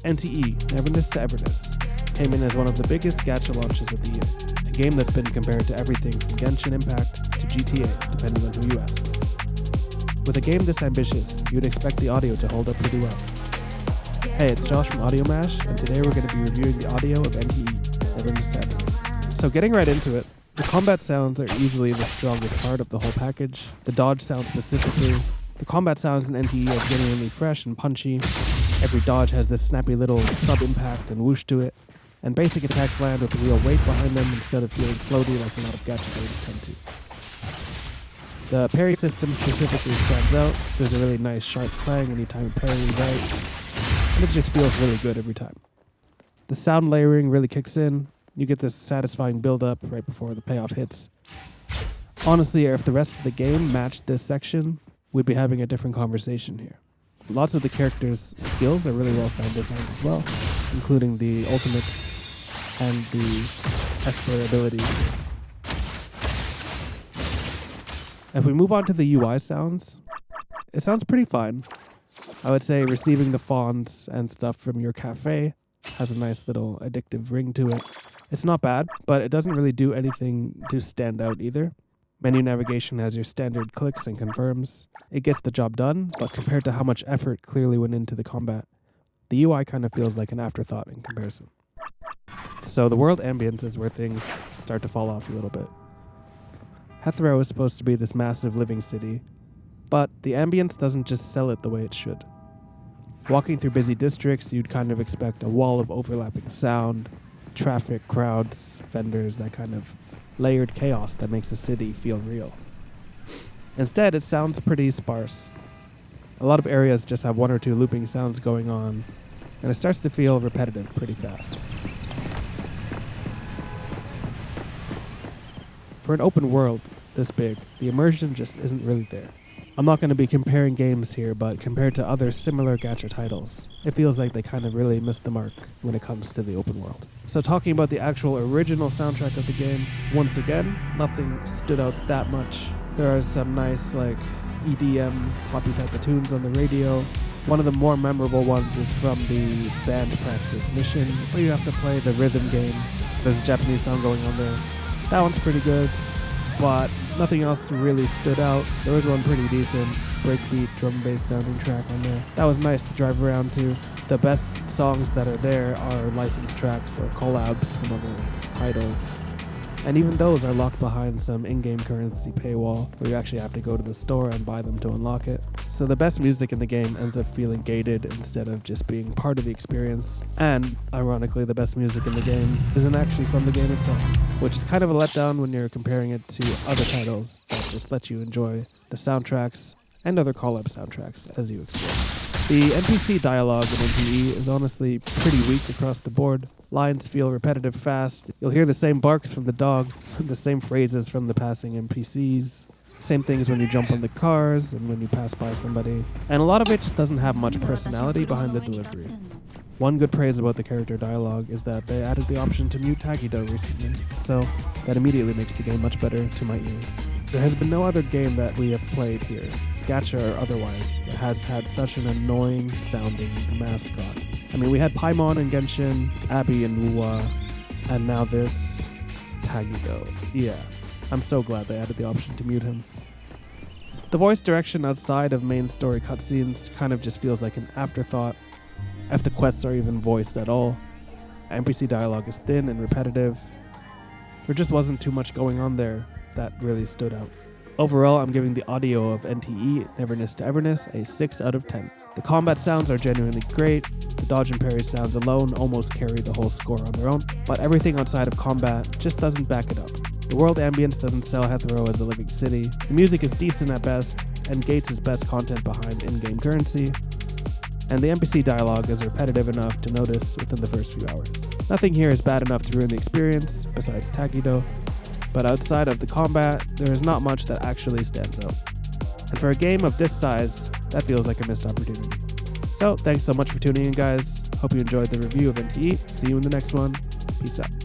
NTE, Neverness to Everness, came in as one of the biggest gacha launches of the year, a game that's been compared to everything from Genshin Impact to GTA, depending on who you ask. With a game this ambitious, you'd expect the audio to hold up pretty well. Hey, it's Josh from Audio Mash, and today we're going to be reviewing the audio of NTE, Neverness to Everness. So getting right into it, the combat sounds are easily the strongest part of the whole package. The dodge sounds specifically. The combat sounds in NTE are genuinely fresh and punchy. Every dodge has this snappy little sub-impact and whoosh to it, and basic attacks land with real weight behind them instead of feeling floaty like a lot of gacha games tend to. The parry system specifically stands out. There's a really nice sharp clang anytime you parry right, and it just feels really good every time. The sound layering really kicks in. You get this satisfying build-up right before the payoff hits. Honestly, if the rest of the game matched this section, we'd be having a different conversation here. Lots of the characters' skills are really well sound designed as well, including the ultimates and the Esper abilities. If we move on to the UI sounds, it sounds pretty fine. I would say receiving the fonts and stuff from your cafe has a nice little addictive ring to it. It's not bad, but it doesn't really do anything to stand out either. Menu navigation has your standard clicks and confirms. It gets the job done, but compared to how much effort clearly went into the combat, the UI kind of feels like an afterthought in comparison. So the world ambience is where things start to fall off a little bit. Hethro is supposed to be this massive living city, but the ambience doesn't just sell it the way it should. Walking through busy districts, you'd kind of expect a wall of overlapping sound, traffic, crowds, vendors, that kind of layered chaos that makes a city feel real. Instead, it sounds pretty sparse. A lot of areas just have one or two looping sounds going on, and it starts to feel repetitive pretty fast. For an open world this big, the immersion just isn't really there. I'm not going to be comparing games here, but compared to other similar gacha titles, it feels like they kind of really missed the mark when it comes to the open world. So talking about the actual original soundtrack of the game, once again, nothing stood out that much. There are some nice EDM poppy type of tunes on the radio. One of the more memorable ones is from the band practice mission, where you have to play the rhythm game. There's a Japanese song going on there. That one's pretty good, but nothing else really stood out. There was one pretty decent breakbeat drum bass sounding track on there. That was nice to drive around to. The best songs that are there are licensed tracks or collabs from other titles. And even those are locked behind some in-game currency paywall where you actually have to go to the store and buy them to unlock it. So the best music in the game ends up feeling gated instead of just being part of the experience. And, ironically, the best music in the game isn't actually from the game itself, which is kind of a letdown when you're comparing it to other titles that just let you enjoy the soundtracks and other call-up soundtracks as you explore. The NPC dialogue in NTE is honestly pretty weak across the board. Lines feel repetitive fast. You'll hear the same barks from the dogs, the same phrases from the passing NPCs, same things when you jump on the cars and when you pass by somebody. And a lot of it just doesn't have much personality behind the delivery. One good praise about the character dialogue is that they added the option to mute Tagido recently, so that immediately makes the game much better to my ears. There has been no other game that we have played here, gacha or otherwise, that has had such an annoying sounding mascot. I mean, we had Paimon in Genshin, Abby in Wuwa, and now this Tagido. Yeah, I'm so glad they added the option to mute him. The voice direction outside of main story cutscenes kind of just feels like an afterthought, if the quests are even voiced at all. NPC dialogue is thin and repetitive. There just wasn't too much going on there that really stood out. Overall, I'm giving the audio of NTE, Neverness to Everness, a 6 out of 10. The combat sounds are genuinely great. The dodge and parry sounds alone almost carry the whole score on their own, but everything outside of combat just doesn't back it up. The world ambience doesn't sell Hethro as a living city. The music is decent at best, and gates his best content behind in-game currency. And the NPC dialogue is repetitive enough to notice within the first few hours. Nothing here is bad enough to ruin the experience, besides Tagido, but outside of the combat, there is not much that actually stands out. And for a game of this size, that feels like a missed opportunity. So, thanks so much for tuning in, guys. Hope you enjoyed the review of NTE. See you in the next one. Peace out.